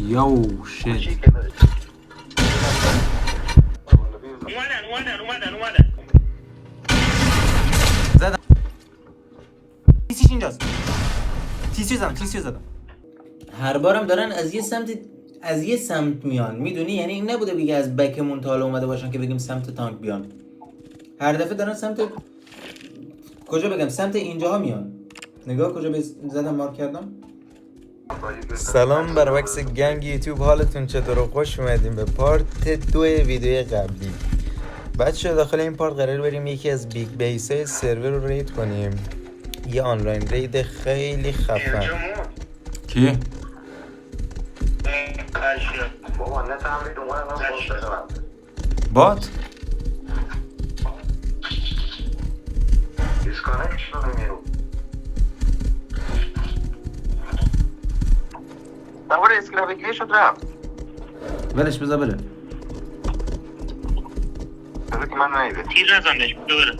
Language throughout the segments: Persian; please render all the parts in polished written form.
یو شت. اومدن زدم. تیسیش اینجاست. تیسیو زدم. هر بارم دارن از یه سمت میان، میدونی؟ یعنی این نبوده بگه از بکمون تا حالا اومده باشن که بگیم سمت تانک بیان. هر دفعه دارن سمت کجا بگم، سمت اینجاها میان. نگاه کجا زدم مارک کردم. سلام بر وکس گنگ یوتیوب، حالتون چطوره؟ خوش اومدیم به پارت 2 ویدیو قبلی. بچه داخل این پارت قرار بریم یکی از بیگ بیس های سرور رو رید کنیم، یه آنلاین رید خیلی خفن. کی؟ بابا نه تمرین اومدن بات؟ دیسکانکشن نمیرو دوباره اسکرابیکلی شد رفت. ولش بذار بره. بذار که من نایده تیر نزندش بره.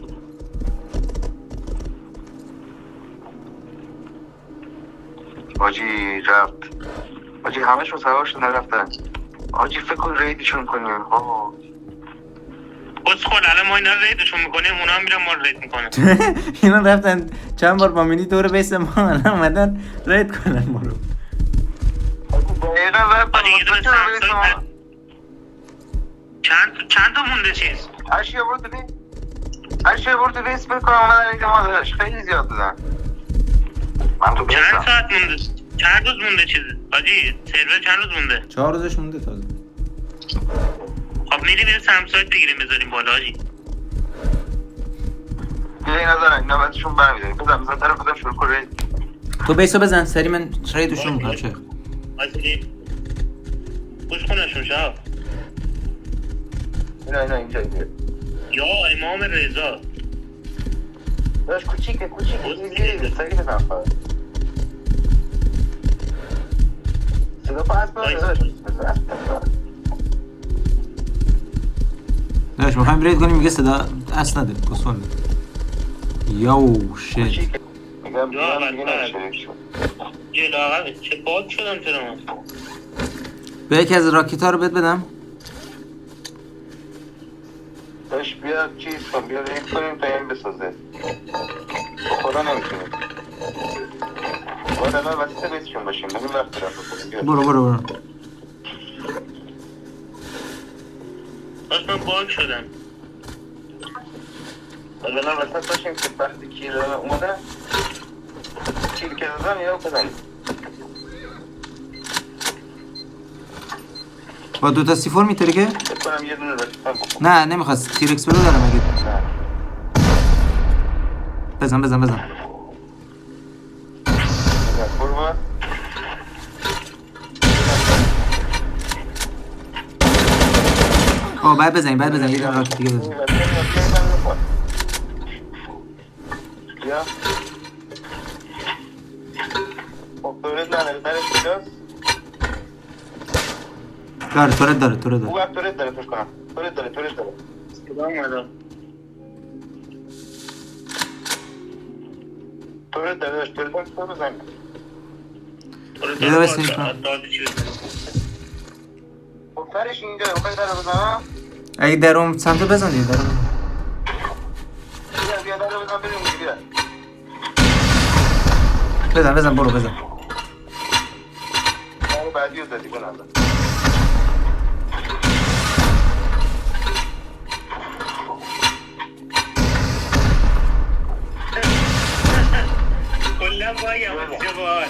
حاجی رفت. حاجی همشون سوارشون نرفتن. حاجی فکر کن ریدشون کنیم. بس خود الان ما اینا ریدشون میکنیم، اونا هم میرن ما رو رید میکنن. اینا رفتن چند بار با مینی دور بیس ما الان اومدن رید کنن ما رو. چند تا مونده چیز؟ هرشی برد بیس بکنم اومدن اینجا ما داشت خیلی زیاد دادن. من تو بیستم. چند ساعت مونده؟ چند روز مونده چیز؟ حاجی سرور چند روز مونده؟ 4 روزش مونده تازه. خب میریم یه سمسایت بگیریم بذاریم بالا حاجی. بیایی ندارن اینا بعدشون برمیداریم. بزن طرف بودم شروع کن رید. تو بیسو بزن سری، من ریدو شروع میکنم. چه؟ حاجی خوش خونشون شب. اینا اینجا یا امام رضا داشت کوچیکه ایزی سری بزن فقط. صدا پس داشت میخوایم رید کنیم میگه صدا اصلا نده کسول. یو شت. میگم دیگه نمیشه یه لاغبه چه باگ شدم چرا من. به یکی از راکیت ها رو بد بدم. داشت بیا چیز کن، بیا رید کنیم تا این بسازه. خدا نمیتونیم باید الان وسیطه بیسشون باشیم. نمی وقت رفت کنیم. برو من باگ شدم. الان وسط باشیم که وقتی کیر اومده کیر که دادن یا بزنیم. با دوتا C4 میتره که؟ بکنم یه دونه رسیدن بکن. نه نمیخواست تیرکس برو دارم اگه. بزن برو با باید بزنیم یه دونه راکت دیگه بزن. بیا خب تورت نداره درش کجاست؟ داره تورت او هم تورت داره فکر کنم. تورت داره کدام اومدم؟ تورت داره داشت تورت بزن. یه داره بسیم کنم. خب فرش اینجا اون داره بزنم. اگه در اون سمت بزن دیگه. بیا داره بزن بریم بیا. بزن برو بزن. داره بعدی رو زدی کنم. کلا بایم چه باحال.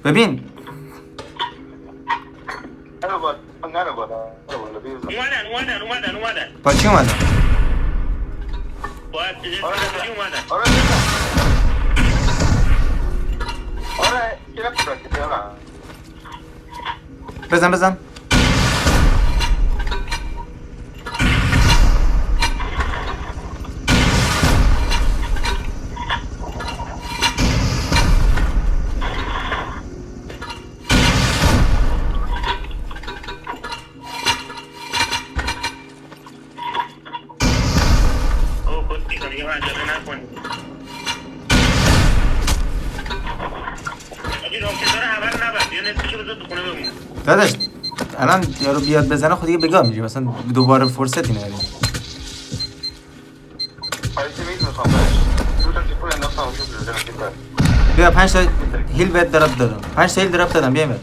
ببین نرو بالا اومدن با چی اومدن؟ باید اومدن. آره یه رفت راکت یالا. بزن بذار تو خونه بمونه. داداش الان یارو بیاد بزنه خود دیگه بگاه میری مثلا دوباره فرصتی نداری. آیتی میخوام بهش تو تا تیپو انداختم شد بزنم که بیا 5 تا هیل بهت دراپ دادم. 5 تا هیل دراپ دادم بیا میاد.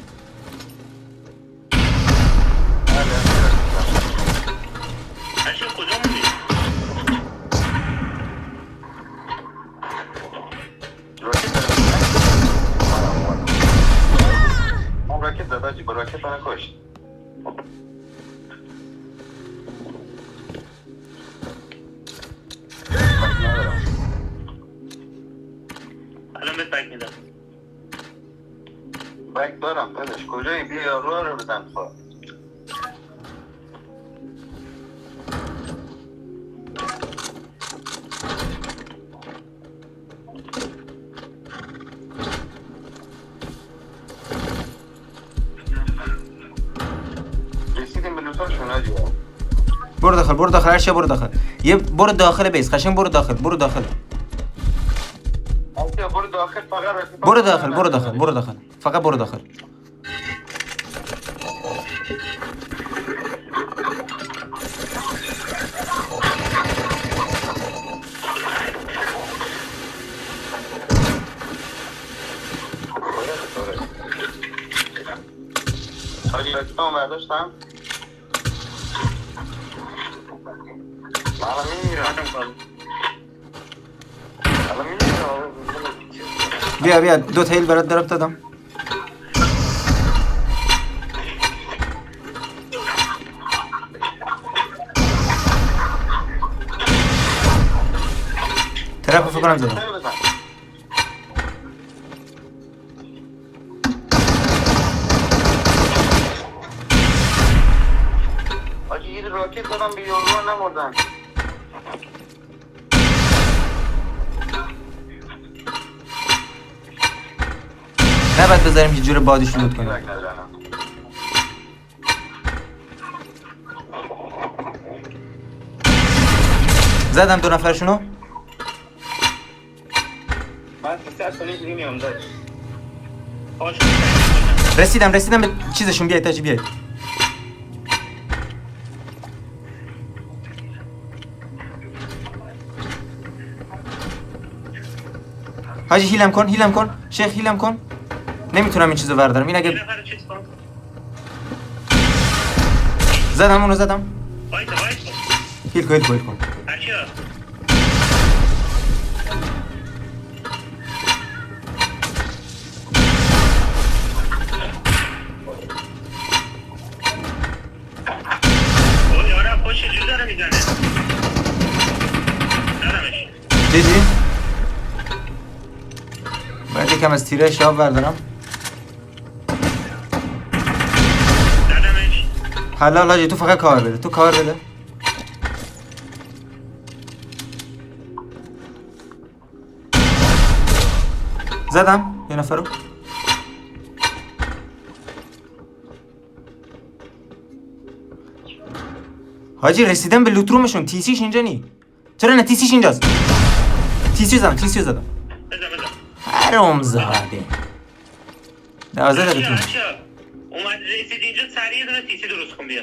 هرچی کجا موندی؟ راکت زد آجی با راکت منو کشت. الان بهت بک میدم. بک دارم داداش کجایی بیا یارو رو بزن خواهد. رسیدیم به لوتاشون آجی. برو داخل برو داخل هر چی برو داخل. یه برو داخل بیس قشنگ برو داخل برو داخل. برو داخل فقط رسید. برو داخل برو داخل برو داخل فقط برو داخل. آجی راکتامو برداشتم. الان میمیرم. الان میمیرم. بیا بیا 2 تا هیل برات دراپ دادم. ترپ فکر کنم زدم. آجی یه راکت دادم به یارو نمردن. نباید بذاریم یه جور بادیش لود کنیم. زدم 2 نفرشونو. من 3 ثانیه دیگه میام داش. رسیدم به چیزشون بیاید تاجی بیاید. حاجی هیلم کن شیخ هیلم کن. نمیتونم این چیزو بردارم. این اگه زدم اونو زدم. هیل کن. دیدی؟ باید یکم از تیره شاب بردارم. حلال حاجی تو فقط کار بده. تو کار بده. زدم یه نفر رو. حاجی رسیدم به لوترومشون. تیسیش اینجا نی. چرا نه تیسیش اینجاست. تیسیو زدم. حرام زاده. 12 دقیقه طول. اومد رسید اینجا سریع یه دونه تیسی درست کن بیا.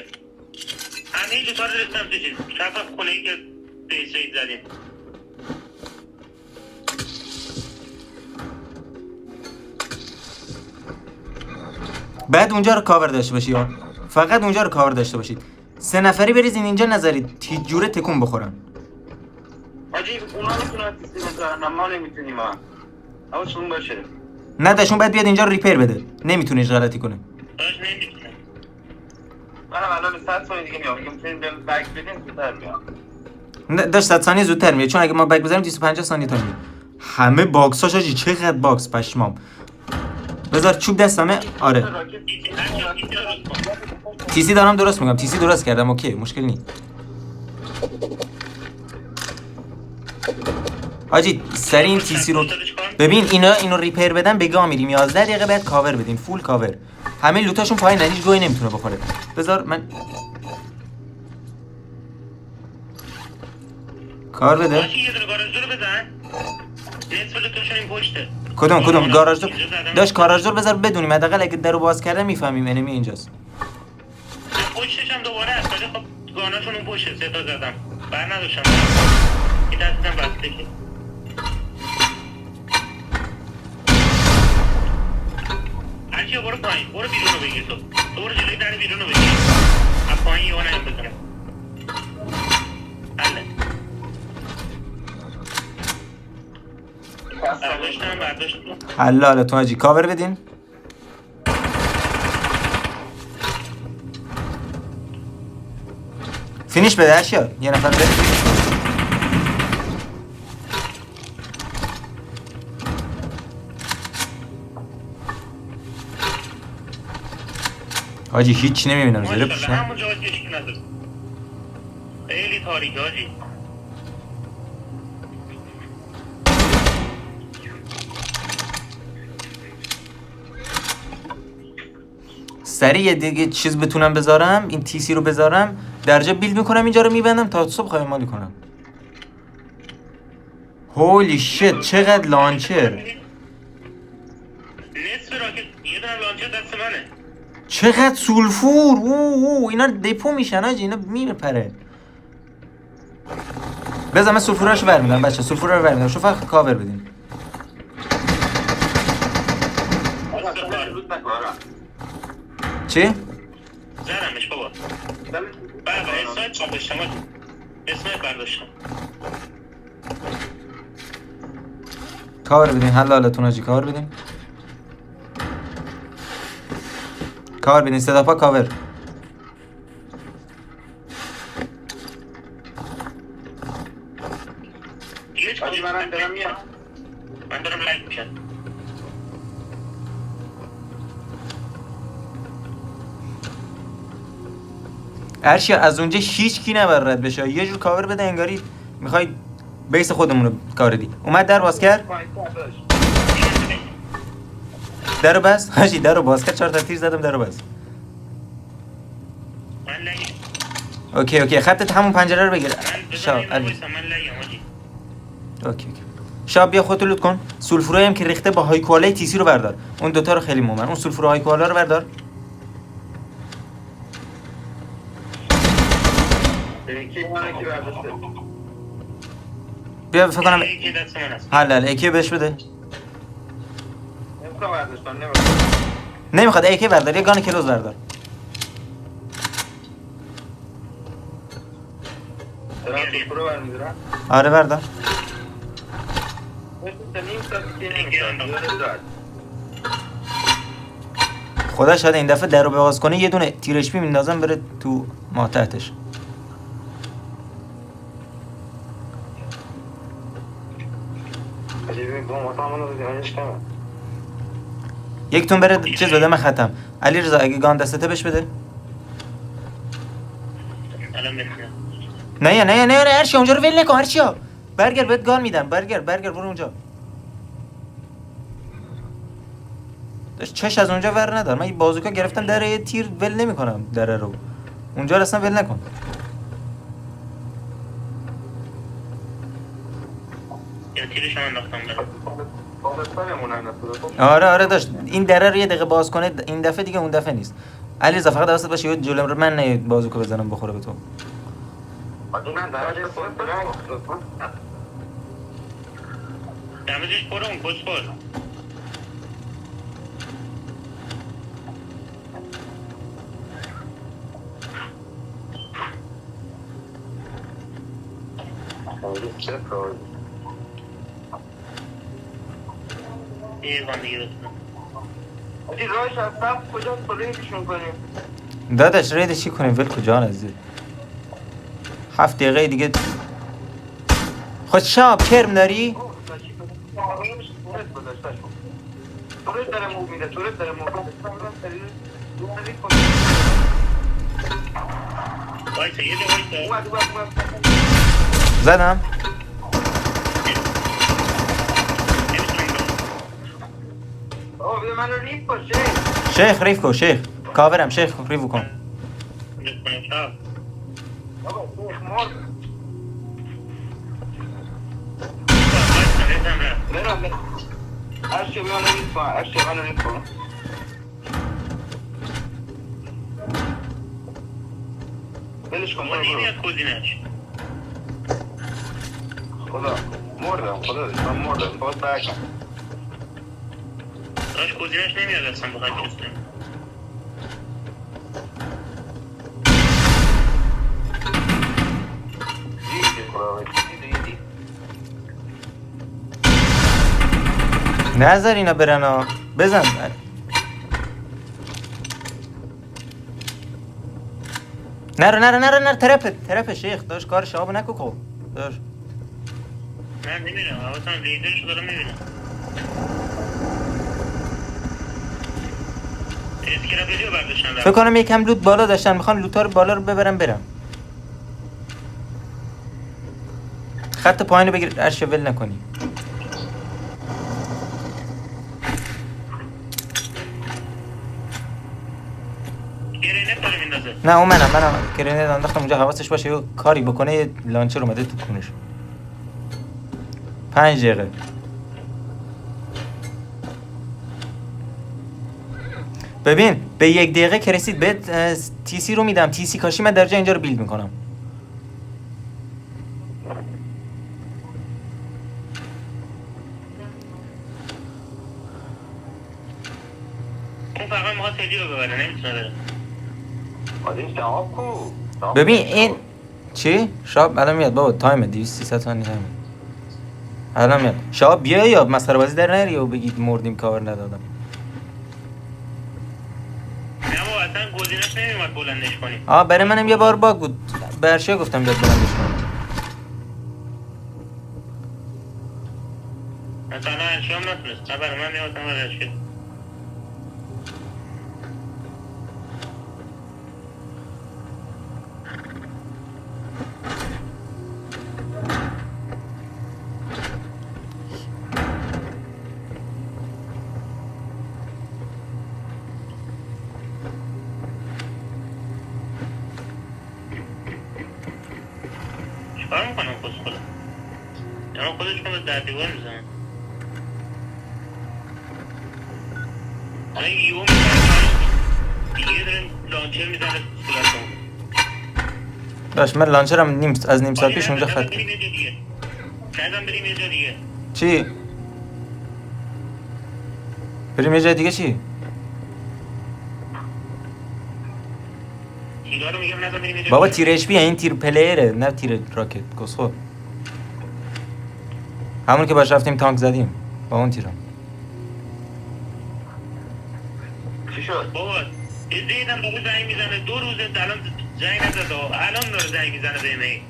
همه دوتا رو رسیدم تو چیز. کف خونه‌ای که ریس زدیم. بعد اونجا رو کاور داشته باشی ها. فقط اونجا رو کاور داشته باشید. 3 نفری بریزین اینجا نذارید هیچ جوره تکون بخورن. آجی اونا میتونن تیسی بزنن ما نمیتونیم ها. حواسون باشه. نه داشون باید بیاد اینجا رو ریپیر بده. نمیتونه هیچ غلطی کنه. داش نمیتونه. منم الان 100 ثانیه دیگه میام. اگه میتونیم بهم بک بدین زودتر میام. نه داش 100 ثانیه زودتر میاد چون اگه ما بک بزنیم 250 ثانیه تا میاد. همه باکساش آجی چقدر باکس پشمام. بذار چوب دستمه. آره تیسی دارم درست میگم. تیسی درست کردم اوکی مشکل نیست. آجی سری این تیسی رو ببین اینو ریپیر بدن بگاه میریم 11 دقیقه بعد کاور بدین فول کاور. همه لوتاشون پایین هیچ گوی نمیتونه بخوره. بذار من کار بده. آجی یه دونه گاراژ رو بزن. نصف لوتاشون این پشته. کدوم گاراژ دور اینجا زدم. داش گاراژ دور بذار بدونیم حداقل اگه درو باز کرده میفهمیم انمی اینجاست. پشتش هم دوباره هست ولی خب گاناشون اون پشته 3 تا زدم بر نداشتم این دستم بسته که هرچی برو پایین برو بیرون رو بگیر تو برو جلوی در بیرون رو بگیر از پایین یه نیم بزنم حله برداشتم حلاله تو حاجی کاور بدین. فینیش بده اشیا یه نفر بده. حاجی هیچ نمیبینم زیر ماشاءالله پوشم. همون جا هیچکی نداره خیلی تاریک حاجی سریع یه دیگه چیز بتونم بذارم این تی سی رو بذارم درجا بیلد میکنم اینجا رو میبندم تا صبح خواهی کنم. هولی شت چقدر لانچر نصف راکت یه دونه لانچر دست منه چقدر سولفور او اینا دپو میشن آجی اینا میپره. بذار من سولفوراشو برمیدم بچه سولفورا رو برمیدم شو فقط کاور بدین. چی؟ زدمش بابا بابا اسنایپ برداشتم اسنایپ برداشتم کاور بدین حلالتون آجی کاور بدین. کاور بدین صدا پا کاور. من دارم لایک میشن ارشیا از اونجا هیچ کی نباید رد بشه یه جور کاور بده انگاری میخوای بیس خودمون رو کار دی. اومد در باز کرد درو بس حاجی درو باز کرد 4 تا تیر زدم درو بس. من لایک اوکی خطت همون پنجره رو بگیر شاب من لایک حاجی اوکی شاب بیا خودت لوت کن. سولفورایی هم که ریخته با های کوالای تی سی رو بردار اون دوتا رو خیلی مومن اون سولفور های کوالا رو بردار. بیا فکر کنم یکی دست من هست حلال اکی بهش بده. نمیخواد اکی بردار یه گان کلوز بردار. آره بردار. خدا شاید این دفعه در رو باز کنه یه دونه تیرش بی میندازم بره تو ماتحتش. یک تون بره چیز بده من ختم. علی رضا اگه گان دستته بهش بده. الان میخونم نه ارشیا اونجا رو ول نکن ارشیا برگر بهت گان میدم برگر برو اونجا. داشت چش از اونجا ور ندار من یه بازوکا گرفتم در یه تیر ول نمیکنم در رو اونجا رو اصلا ول نکن. یا تیرش هم انداختم برم. آره داشت این دره رو یه دقیقه باز کنه این دفعه دیگه اون دفعه نیست. علیرضا فقط حواست باشه یه جلوم رو من نه بازوکو بزنم بخوره به تو. دمجش برو اون کس بر یه گان دیگه دستم داداش رید چی کنیم ول کجا نزدی 7 دقیقه دیگه خود شاب کرم داری؟ وایسا یه ده وایسا زدم شیخ ریف کو شیخ کاورم شیخ ریفو کن. ارشی منو ریز کن، ارشی منو ریز کن. ولش کن، ما برو نمیاد کوزینش. خدا مردم، خدا داشت من مردم، باید برکن. داشت کوزینش نمیاد اصلا بخواد کسی. دیدی خدا دیدی. نذار اینا برن ها. بزن. نرو ترپ شیخ داشت کار شابو نکو خب داشت. من نمیرم حواسم لیدرشو دارم میبینم. اسکرابلیو برداشتن فکر کنم یکم لوت بالا داشتن میخوان لوتا رو بالا رو ببرم برم. خط پایین رو بگیر ارشه ول نکنی. گرینه داره میندازه. نه اون منم گرینید انداختم اونجا حواسش باشه یه کاری بکنه یه لانچر اومده تو کونش. 5 دقیقه. ببین به 1 دقیقه که رسید به تی سی رو میدم. تی سی کاشی من در جا اینجا رو بیلد میکنم. اون فقط میخواد هلی رو ببره نمیتونه بره. آدیم شما کو. ببین این چی؟ شاب الان میاد بابا تایم 200 300 ثانیه تایم. الان میاد. شاب بیا یا مسخره بازی در نری و بگید مردیم کاور ندادم. نه بابا اصلا گزینش نمیومد بلندش کنی. برای منم یه بار باگ بود. برشه گفتم بیاد بلندش کنم. مثلا انشام نتونست. نه برای من میومد هم برش چیکار میکنم خود خودم؟ اما خودش من به در دیوار میزنم. الان یهو میزنم دیگه دارم لانچر میزنه صورتم. باش من لانچرم از نیم ساعت پیش اونجا خط. بریم یه جا دیگه. شایدم بریم یه جا دیگه. چی؟ بریم یه جای دیگه چی؟ تیرها رو میگم نزن بریم یه جا بابا دیگه. تیر اچ پی این تیر پلیره نه تیر راکت کسخو. همون که باش رفتیم تانک زدیم با اون تیرم. چی شد؟ بابا دیدم بابا زنگ میزنه 2 روزه الان زنگ نزده الان داره زنگ میزنه به ایمیل.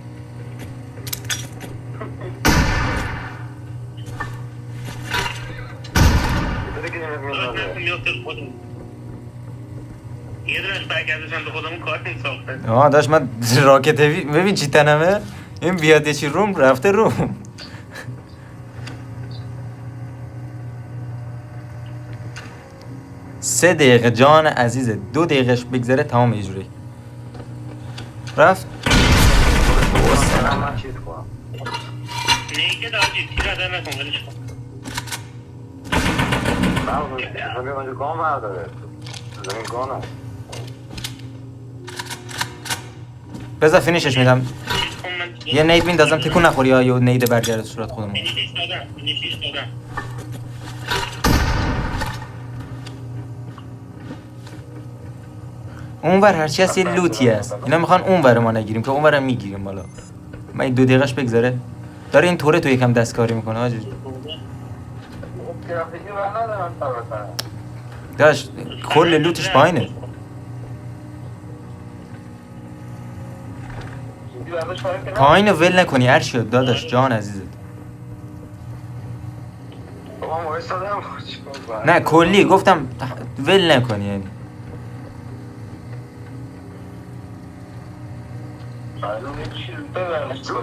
یه دونش برگردشم به خودمون کارت ساخته. داشت من راکت ببین چی تنمه این بیاد یه چی روم رفته روم. سه دقیقه جان عزیزه 2 دقیقهش بگذره تمام اجوری رفت. من چیز کنم. نیکه داجی تیر ادر نکن ولش کن. زمین گام برداره. زمین گانه. بذار فینیشش میدم. یه نید میندازم تکون نخوری یا نید برگرد صورت خودمون. فینیشش دادم. اونور هرچی هست یه لوتی هست. اینا میخوان اونور ما نگیریم که اونورم میگیریم بالا. من این 2 دقیقهش بگذره. داره این طوره تو یکم دستکاری میکنه حاجی. گرافیکی بر ندارم طبعا. داش کل لوتش پایینه. پایین ول نکنی هر شد داداش جان عزیزت. بابا ما ایستادم. نه کلی گفتم ول نکنی یعنی.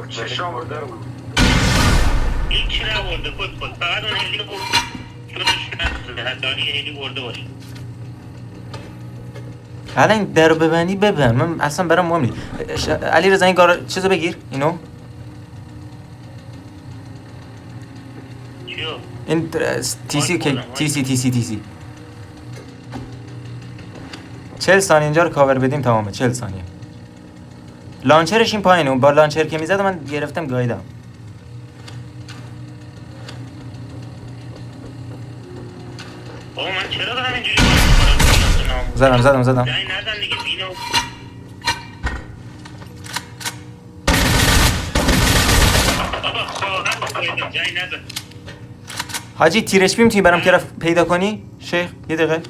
چشم برده بود. هیچی نبرده خود فقط اون هلی رو شدش نسوزه حتی یه هلی برده باشه. الان در رو ببندی ببند من اصلا برام مهم نیست. علی رضا این چیزو بگیر اینو. چیو؟ این تیسی که تیسی 40 ثانیه اینجا رو کاور بدیم تمامه. 40 ثانیه. لانچرش این پایینه. اون با لانچر که میزد من گرفتم گاییدم. بابا من چرا دارم اینجوری بازی میکنم؟ زدم جایی نزن دیگه بینو. بابا خواهد جایی نزن. حاجی تیرش بی میتونی برام طرف پیدا کنی؟ شیخ یه دقیقه.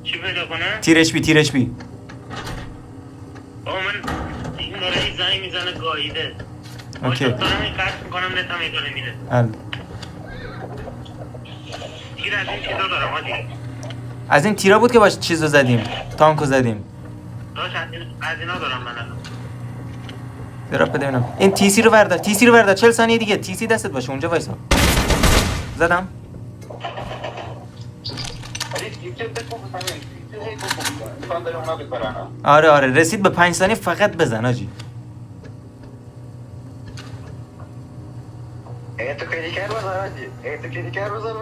چی پیدا کنم؟ تیرش بی بابا من این داره این زنگ میزنه گاییده. اوکی. دارم این قطع میکنم نتم این داره میره. تیر از این چیزا دارم حاجی. از این تیرا بود که باش چیزو زدیم. تانکو زدیم. داشت از اینا دارم من الان. دراب بده ببینم. این تیسی رو بردار 40 ثانیه دیگه. تیسی دستت باشه اونجا وایسا. زدم. آره رسید به 5 ثانیه فقط بزن آجی.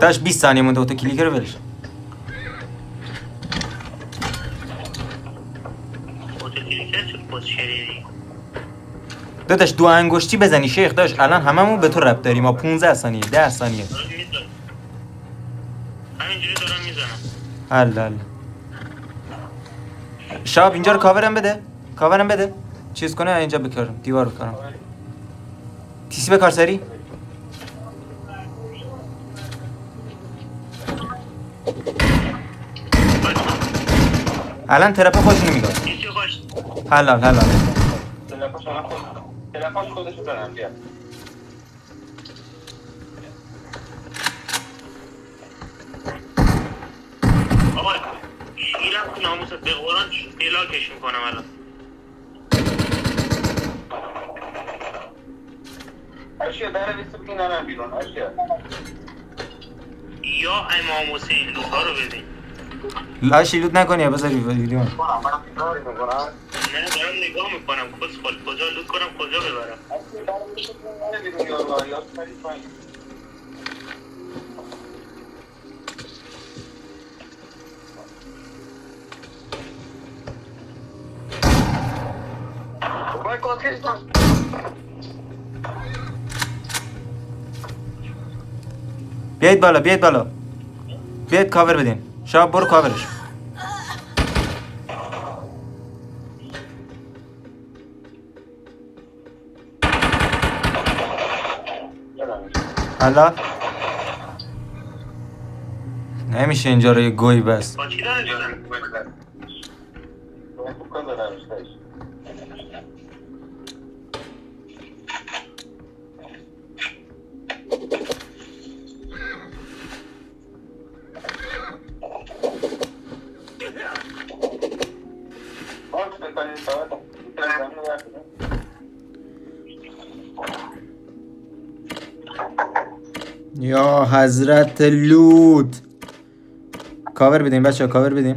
داشت 20 ثانیه مونده اوتو کلیکر رو ولش. داداش دو انگشتی بزنی شیخ. داشت الان هممون به تو ربط داریم. ما 15 ثانیه 10 ثانیه همینجوری دارم میزنم. حل شاب اینجا رو کاورم بده چیز کنه اینجا بکارم دیوار بکارم. تیسی بکار سری. الان ترپه خودشونو میگاد. حلال تلفن خودشو دارم بیا. آقا شیرم تو ناموست به قرآن بلاکش میکنم الان. اشیا در بیست بگی نرم بیرون اشیا. یا امام حسین لوتا رو بدین. لاشی لوت نکنی یا بذاری ویدیو. نه دارم نگاه میکنم کجا لوت کنم کجا ببرم. بیاید بالا بیاید کاور بدین. شاب برو کاورش. حالا نمیشه اینجا رو یه گوی بس. با چی داره جانم؟ یا حضرت لوت. کاور بدین بچه ها کاور بدین.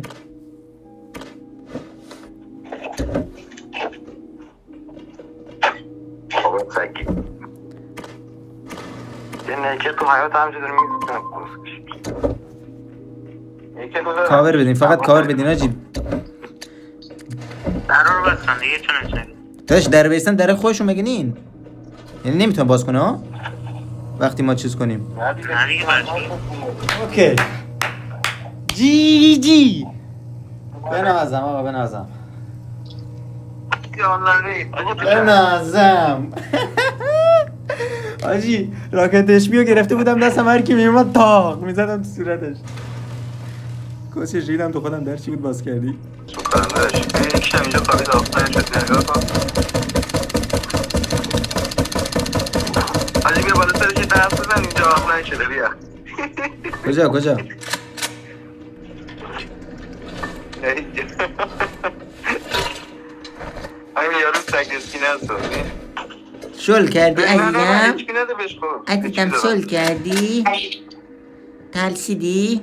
تو حیات همجا داره میزنم. کاور بدین فقط کاور بدین آجی. در رو بستن دیگه چون نمیشه. داشت در بیستن در خودشون مگنین. یعنی نمیتونم باز کنه ها وقتی ما چیز کنیم. نه دیگه بچه. اوکی جی بنازم آقا بنازم آجی راکت اشمیو گرفته بودم دستم هر کی میومد تاق میزدم تو صورتش. کسش ریدم تو خودم در چی بود باز کردی. یکیشم اینجا خوابید آفتای شد نگاه کن. آجی بیا بالا سرش دست بزن اینجا آفتای شده بیا. کجا همین یارو سگرسکینه هست تو شل کردی عزیزم عزیزم شل کردی ترسیدی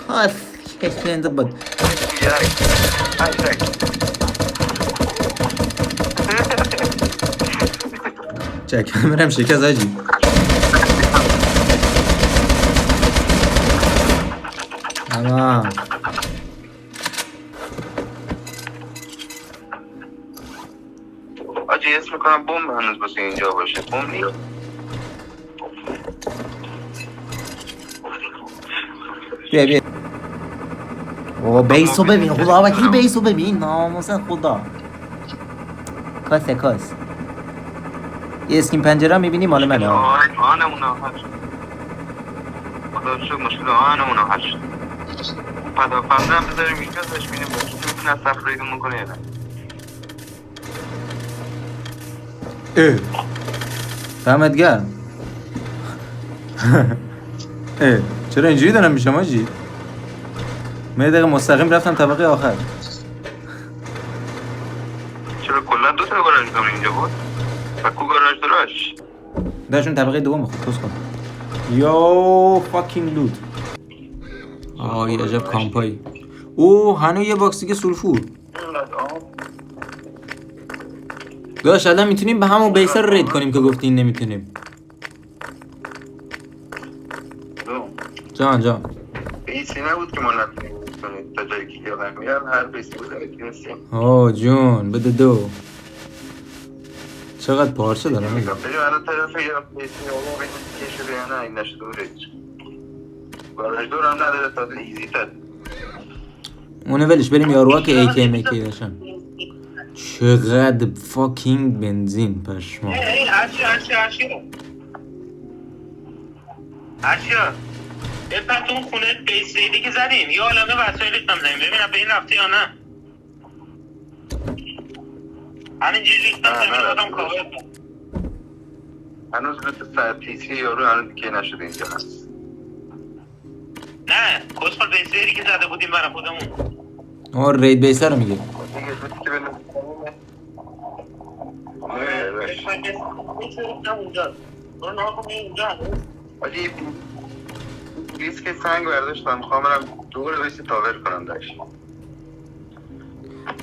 کاف کشنده بود چک کامرم شکست آجی تمام. آجی اسم میکنم بوم هنوز بسه اینجا باشه. بوم نیست. بیا بیا. او بیسو ببین، خدا وکیل بیسو ببین، ناموس خدا. کاس یه اسکین پنجره میبینی مال منه. آهنمون آخر شد. خدا شد مشکل آهنمون آخر شد. پرده هم بذاریم اینجا داشت بینیم با کسی میتونه از سخت ریدمون کنه یا نه. فهمت گرم. چرا اینجوری دارم میشم آجی؟ من یه دقیقه مستقیم رفتم طبقه آخر. چرا کلا دو تا گاراژ دارم اینجا بود؟ و کو گاراژ داشت؟ داشتون طبقه دوم خود توس کن. یو فاکینگ لود. آه یه عجب کامپایی. او هنو یه باکس دیگه سولفور. داشت الان میتونیم به همون بیسر رو رید کنیم که گفتین نمیتونیم. جان بیسی نبود که ما نتونیم تا جایی که یادم میاد هر بیسی بود نمیتونستیم. آه جون بده دو. چقدر پارچه دارم بریم الان طرف یه بیسی آقا بینید که شده یا نه این نشده بود رید. گاراژ دور هم نداره تازه ایزی تر. اونه ولش بریم یاروها که ایکی میکی داشتن. چقدر فاکینگ بنزین پشما. اشیا بپر تو اون خونه بیس ریدی که زدیم یه عالمه وسایلش هم زدیم ببینم به این رفته یا نه. همینجوری ریختم زمین آدم کاور کن. هنوز به پیسی یارو هنوز که نشده اینجا هست. نه کسخال بیس ریدی که زده بودیم برای خودمون. آه رید بیسر رو میگه. آجی بیس که سنگ برداشتم میخوام برم دور بیسی تاور کنم داشت.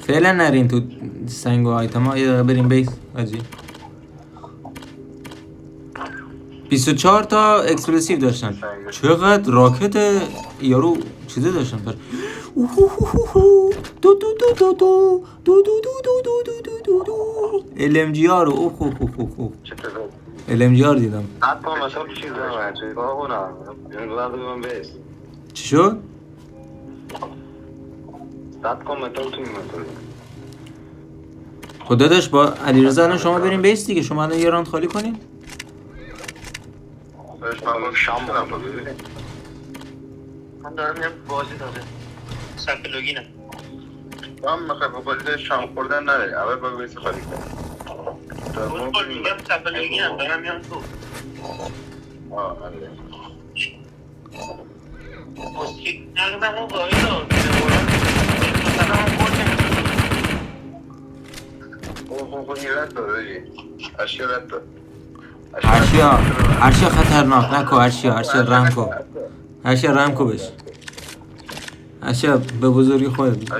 فعلا نرین تو سنگ و آیتم ها. یه دقیقه بریم بیس آجی. 24 تا اکسپلوسیو داشتن. چقدر راکت یارو چیزه داشتن پر. دو دو دو دو دو دو دو دو دو دو دو دو دو LMG ها رو اوه LMG ها رو دیدم. حتی مثلا چیز نمید بابا نه بیس چی شد؟ ستاد کن متال تو میمتال. خدا داشت با علیرضا الان شما بریم بیس دیگه. شما الان یه راند خالی کنین. من شام برم ببینیم. من دارم یه بازی داره صرف لوگینم. من میخوام با بازی شام خوردن نره اول با بیس خالی کنم. اون بار میگم صرف لوگینم دارم میام تو. آره موسیقی نقدم اون گاهی رو دیده بورم مثلا هم خورد نمیتونم. اوه رد داره جی اشیا رد داره. ارشیا خطرناک نکو. ارشیا رحم کو. ارشیا رحم کو بش. ارشیا به بزرگی خود.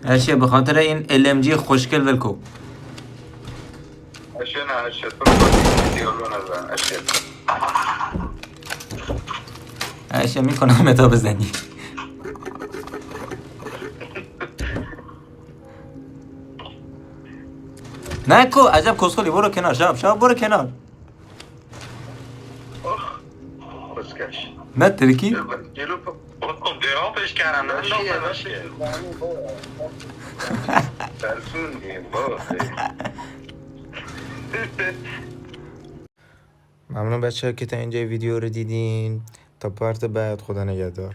ارشیا به خاطر این LMG خوشگل ولکو. اشیا نه اشیا تو بازی دیالو نزن اشیا. ارشیا میکنم متا بزنی. نکو عجب کسخلی. برو کنار شب برو کنار. بسکش نه ترکی جلو بکن درابش کردم نشیه ترسوندیم ممنون بچه ها که تا اینجا ویدیو رو دیدین. تا پارت بعد خدا نگهدار.